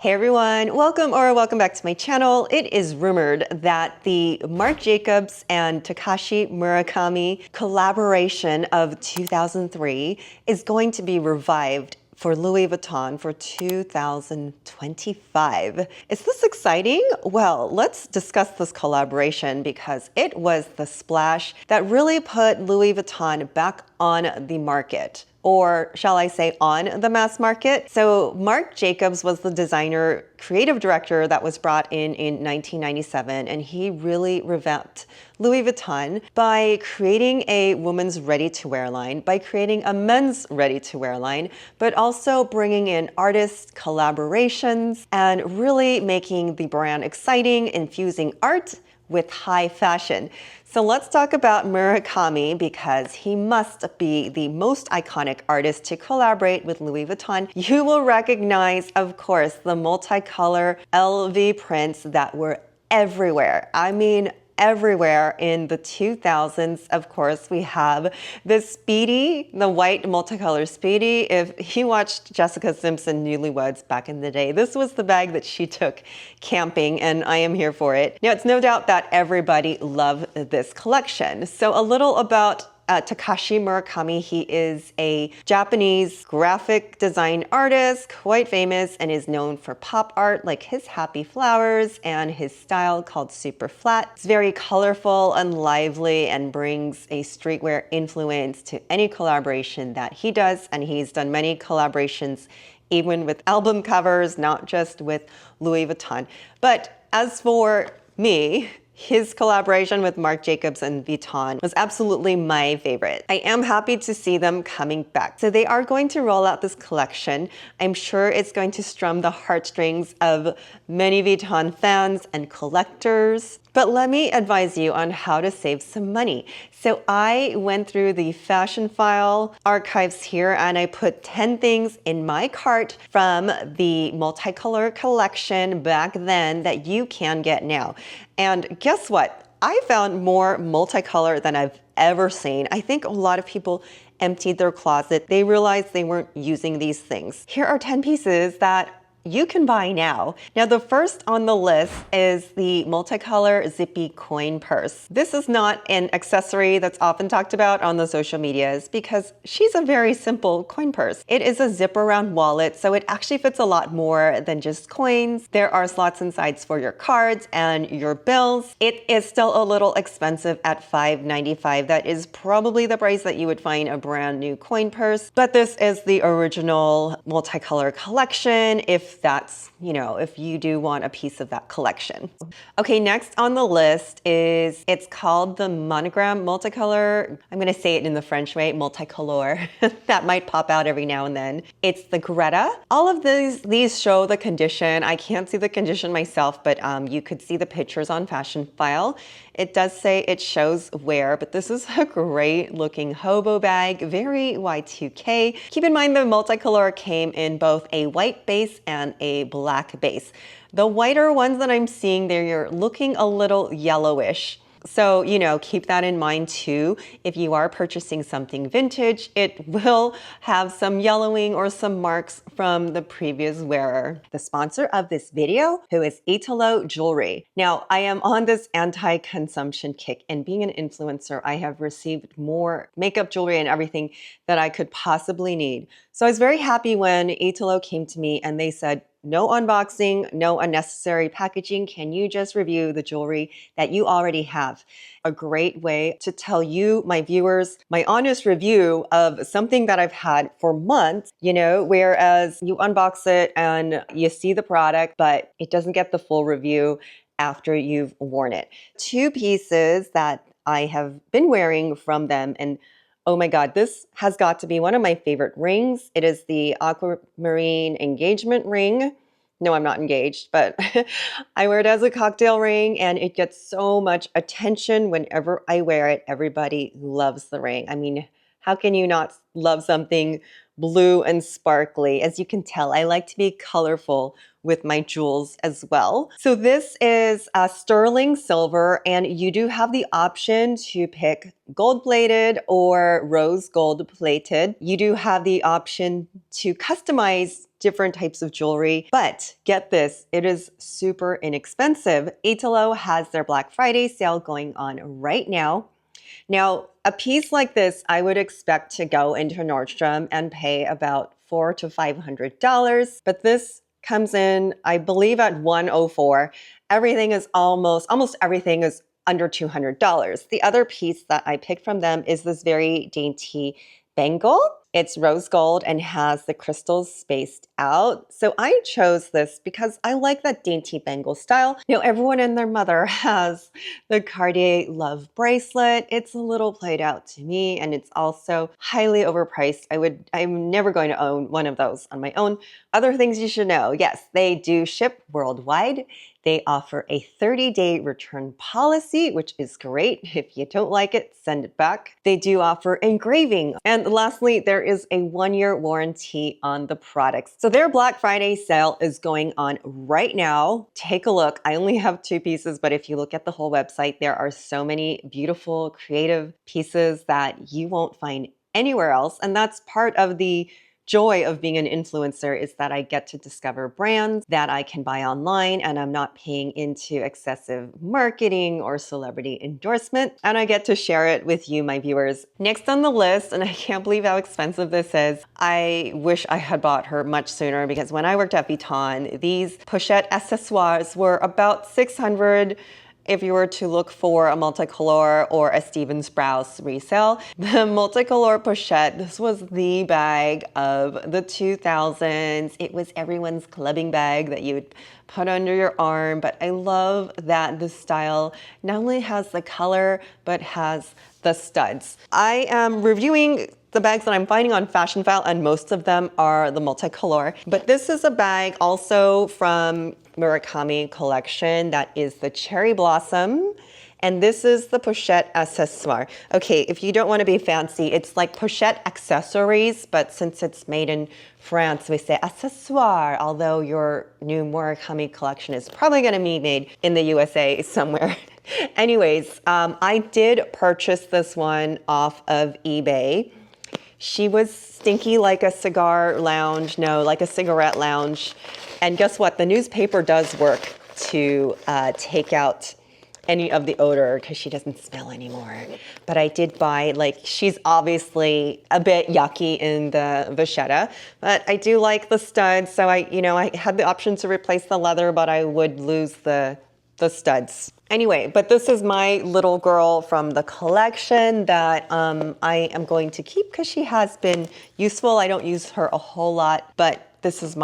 Hey everyone, welcome back to my channel. It is rumored that the Marc Jacobs and Takashi Murakami collaboration of 2003 is going to be revived for Louis Vuitton for 2025. Is this exciting? Well, let's discuss this collaboration because it was the splash that really put Louis Vuitton back on the market. Or shall I say on the mass market? So Marc Jacobs was the designer, creative director that was brought in 1997, and he really revamped Louis Vuitton by creating a women's ready-to-wear line, by creating a men's ready-to-wear line, but also bringing in artists, collaborations, and really making the brand exciting, infusing art with high fashion. So let's talk about Murakami because he must be the most iconic artist to collaborate with Louis Vuitton. You will recognize, of course, the multicolor LV prints that were everywhere. I mean, everywhere in the 2000s. Of course, we have the Speedy, the white multicolor Speedy. If you watched Jessica Simpson Newlyweds back in the day, this was the bag that she took camping, and I am here for it. Now, it's no doubt that everybody loved this collection. So a little about Takashi Murakami. He is a Japanese graphic design artist, quite famous, and is known for pop art like his happy flowers and his style called super flat. It's very colorful and lively and brings a streetwear influence to any collaboration that he does, and he's done many collaborations even with album covers, not just with Louis Vuitton. But as for me, his collaboration with Marc Jacobs and Vuitton was absolutely my favorite. I am happy to see them coming back. So they are going to roll out this collection. I'm sure it's going to strum the heartstrings of many Vuitton fans and collectors. But let me advise you on how to save some money. So I went through the Fashionphile archives here and I put 10 things in my cart from the multicolor collection back then that you can get now. And guess what? I found more multicolor than I've ever seen. I think a lot of people emptied their closet. They realized they weren't using these things. Here are 10 pieces that you can buy now. Now, the first on the list is the multicolor zippy coin purse. This is not an accessory that's often talked about on the social medias because she's a very simple coin purse. It is a zip around wallet, so it actually fits a lot more than just coins. There are slots and sides for your cards and your bills. It is still a little expensive at $5.95. That is probably the price that you would find a brand new coin purse, but this is the original multicolor collection if that's, if you do want a piece of that collection. Okay, next on the list is, it's called the Monogram Multicolor. I'm gonna say it in the French way, Multicolore. That might pop out every now and then. It's the Greta. All of these show the condition. I can't see the condition myself, but you could see the pictures on Fashionphile. It does say it shows wear, but this is a great looking hobo bag, very Y2K. Keep in mind the multicolor came in both a white base and a black base. The whiter ones that I'm seeing there, you're looking a little yellowish. So, keep that in mind too. If you are purchasing something vintage, it will have some yellowing or some marks from the previous wearer. The sponsor of this video, who is Italo Jewelry. Now, I am on this anti-consumption kick, and being an influencer, I have received more makeup, jewelry, and everything that I could possibly need. So I was very happy when Italo came to me and they said, no unboxing, no unnecessary packaging. Can you just review the jewelry that you already have? A great way to tell you, my viewers, my honest review of something that I've had for months, whereas you unbox it and you see the product, but it doesn't get the full review after you've worn it. 2 pieces that I have been wearing from them, and oh my God, this has got to be one of my favorite rings. It is the aquamarine engagement ring. No, I'm not engaged, but I wear it as a cocktail ring and it gets so much attention whenever I wear it. Everybody loves the ring. I mean, How can you not love something blue and sparkly? As you can tell, I like to be colorful with my jewels as well. So this is sterling silver, and you do have the option to pick gold plated or rose gold plated. You do have the option to customize different types of jewelry, but get this, it is super inexpensive. Italo has their Black Friday sale going on right now. Now, a piece like this, I would expect to go into Nordstrom and pay about $400 to $500, but this comes in, I believe, at $104. Everything is almost everything is under $200. The other piece that I picked from them is this very dainty bangle. It's rose gold and has the crystals spaced out. So I chose this because I like that dainty bangle style. You know, everyone and their mother has the Cartier Love bracelet. It's a little played out to me, and it's also highly overpriced. I'm never going to own one of those on my own. Other things you should know. Yes, they do ship worldwide. They offer a 30-day return policy, which is great. If you don't like it, send it back. They do offer engraving. And lastly, there is a 1-year warranty on the products. So their Black Friday sale is going on right now. Take a look. I only have 2 pieces, but if you look at the whole website, there are so many beautiful, creative pieces that you won't find anywhere else. And that's part of the joy of being an influencer, is that I get to discover brands that I can buy online, and I'm not paying into excessive marketing or celebrity endorsement, and I get to share it with you, my viewers. Next on the list, and I can't believe how expensive this is, I wish I had bought her much sooner, because when I worked at Vuitton, these Pochette accessoires were about $600 if you were to look for a Multicolore or a Steven Sprouse resale. The Multicolore Pochette, this was the bag of the 2000s. It was everyone's clubbing bag that you would put under your arm, but I love that the style not only has the color, but has the studs. I am reviewing the bags that I'm finding on Fashionphile, and most of them are the Multicolore. But this is a bag also from Murakami collection that is the Cherry Blossom. And this is the Pochette accessoire. Okay, if you don't want to be fancy, it's like Pochette accessories, but since it's made in France, we say accessoire, although your new Murakami collection is probably going to be made in the USA somewhere. Anyways, I did purchase this one off of eBay. She was stinky like a cigar lounge, no, like a cigarette lounge. And guess what? The newspaper does work to take out any of the odor because she doesn't smell anymore. But I did buy, like, she's obviously a bit yucky in the vachetta, but I do like the studs. So I had the option to replace the leather, but I would lose the studs. Anyway, but this is my little girl from the collection that I am going to keep because she has been useful. I don't use her a whole lot, but this is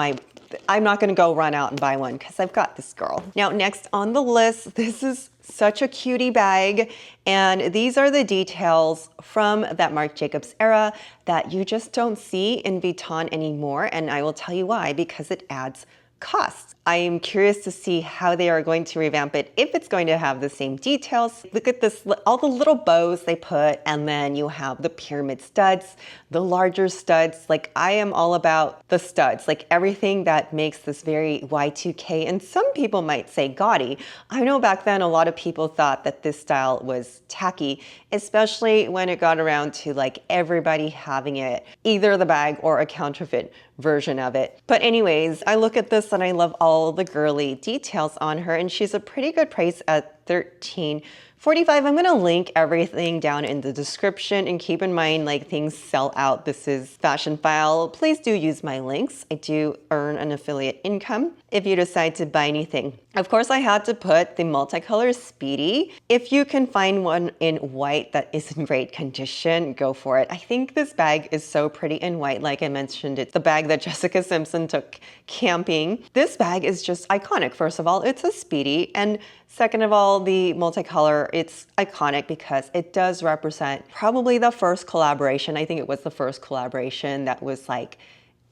I'm not going to go run out and buy one because I've got this girl. Now, next on the list, this is such a cutie bag, and these are the details from that Marc Jacobs era that you just don't see in Vuitton anymore, and I will tell you why, because it adds cost. I am curious to see how they are going to revamp it, if it's going to have the same details. Look at this, all the little bows they put, and then you have the pyramid studs, the larger studs. Like, I am all about the studs, like everything that makes this very Y2K, and some people might say gaudy. I know back then a lot of people thought that this style was tacky, especially when it got around to like everybody having it, either the bag or a counterfeit version of it. But anyways, I look at this and I love all the girly details on her, and she's a pretty good price at $13.45. I'm going to link everything down in the description, and keep in mind, like, things sell out. This is Fashionphile. Please do use my links. I do earn an affiliate income if you decide to buy anything. Of course, I had to put the multicolor Speedy. If you can find one in white that is in great condition, go for it. I think this bag is so pretty in white. Like I mentioned, it's the bag that Jessica Simpson took camping. This bag is just iconic. First of all, it's a Speedy, and second of all, the multicolor, it's iconic because it does represent probably the first collaboration. I think it was the first collaboration that was like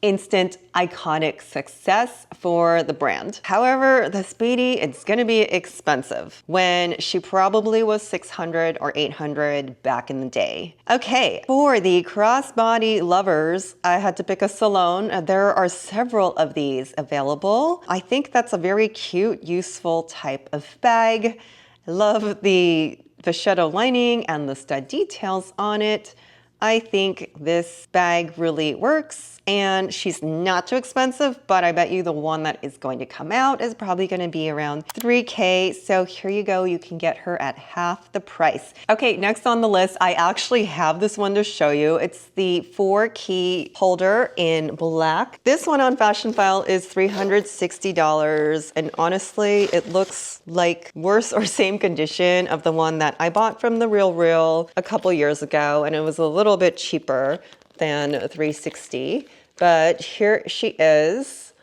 instant iconic success for the brand. However, the Speedy, it's gonna be expensive when she probably was 600 or 800 back in the day. Okay, for the crossbody lovers, I had to pick a Sologne. There are several of these available. I think that's a very cute, useful type of bag. I love the Pochette lining and the stud details on it. I think this bag really works, and she's not too expensive, but I bet you the one that is going to come out is probably going to be around 3K. So here you go, you can get her at half the price. Okay, next on the list, I actually have this one to show you. It's the 4-key holder in black. This one on Fashionphile is $360, and honestly, it looks like worse or same condition of the one that I bought from The RealReal a couple years ago, and it was a little bit cheaper than $360. But here she is,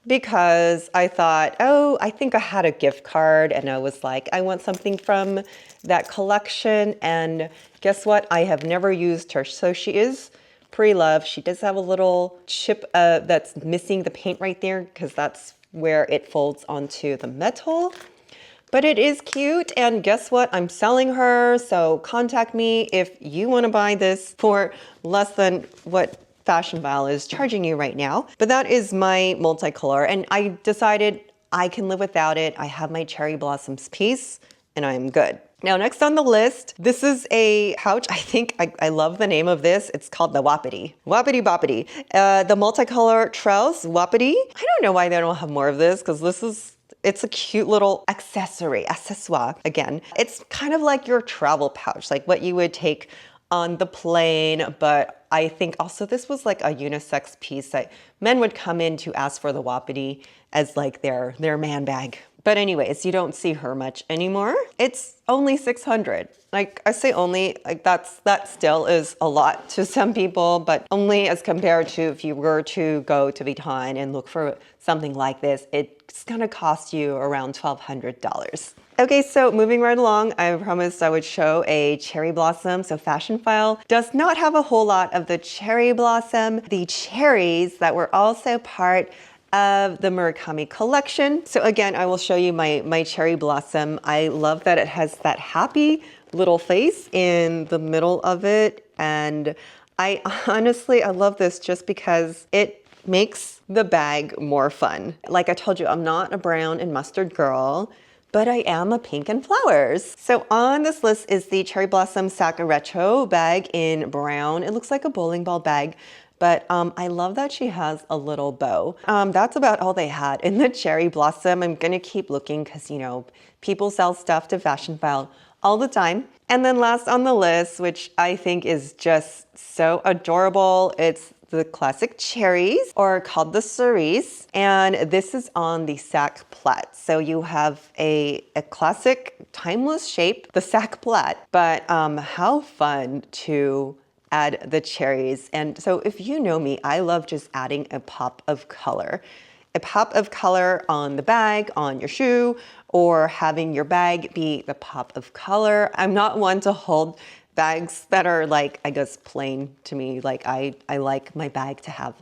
because I thought, oh, I think I had a gift card, and I was like, I want something from that collection. And guess what? I have never used her. So she is pre-loved. She does have a little chip that's missing the paint right there, because that's where it folds onto the metal. But it is cute, and guess what? I'm selling her, so contact me if you want to buy this for less than what Fashionphile is charging you right now. But that is my multicolor, and I decided I can live without it. I have my cherry blossoms piece, and I'm good. Now, next on the list, this is a pouch. I think I love the name of this. It's called the Wapity. Wapity Boppity. The multicolor Trellis Wapity. I don't know why they don't have more of this, because it's a cute little accessoire again. It's kind of like your travel pouch, like what you would take on the plane, but I think also this was like a unisex piece that men would come in to ask for the Wapity as like their man bag. But anyways, you don't see her much anymore. It's only 600. Like I say only, like that still is a lot to some people, but only as compared to if you were to go to Vuitton and look for something like this, it's gonna cost you around $1,200. Okay, so moving right along, I promised I would show a cherry blossom. So Fashionphile does not have a whole lot of the cherry blossom. The cherries that were also part of the Murakami collection. So again, I will show you my cherry blossom. I love that it has that happy little face in the middle of it. And I love this just because it makes the bag more fun. Like I told you, I'm not a brown and mustard girl, but I am a pink and flowers. So on this list is the Cherry Blossom Sac Retro bag in brown. It looks like a bowling ball bag, but I love that she has a little bow. That's about all they had in the Cherry Blossom. I'm gonna keep looking because, you know, people sell stuff to Fashionphile all the time. And then last on the list, which I think is just so adorable, it's the classic cherries, or called the Cerise, and this is on the sac Platt. So you have a classic timeless shape, the sac Platt, but how fun to add the cherries. And so if you know me, I love just adding a pop of color. A pop of color on the bag, on your shoe, or having your bag be the pop of color. I'm not one to hold bags that are like, I guess, plain to me. Like I like my bag to have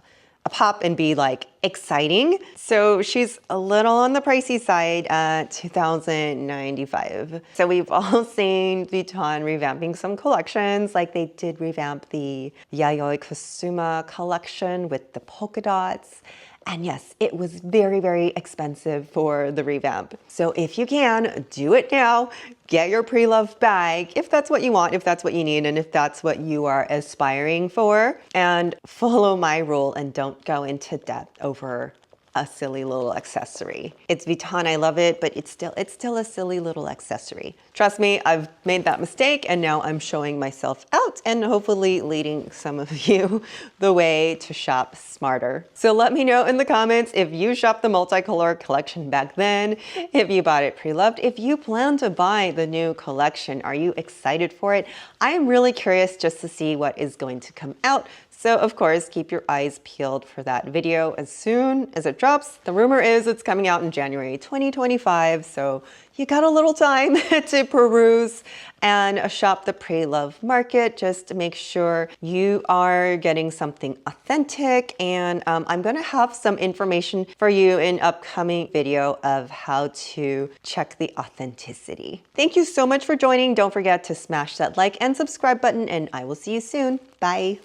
a pop and be like exciting. So she's a little on the pricey side at $2,095. So we've all seen Vuitton revamping some collections, like they did revamp the Yayoi Kusuma collection with the polka dots. And yes, it was very, very expensive for the revamp. So if you can, do it now. Get your pre-loved bag, if that's what you want, if that's what you need, and if that's what you are aspiring for. And follow my rule and don't go into debt over a silly little accessory. It's Vuitton, I love it, but it's still a silly little accessory. Trust me, I've made that mistake, and now I'm showing myself out and hopefully leading some of you the way to shop smarter. So let me know in the comments if you shopped the multicolor collection back then, if you bought it pre-loved, if you plan to buy the new collection. Are you excited for it? I am really curious just to see what is going to come out. So of course, keep your eyes peeled for that video as soon as it drops. The rumor is it's coming out in January 2025, so you got a little time to peruse and shop the pre-love market. Just to make sure you are getting something authentic. And I'm gonna have some information for you in upcoming video of how to check the authenticity. Thank you so much for joining. Don't forget to smash that like and subscribe button, and I will see you soon. Bye.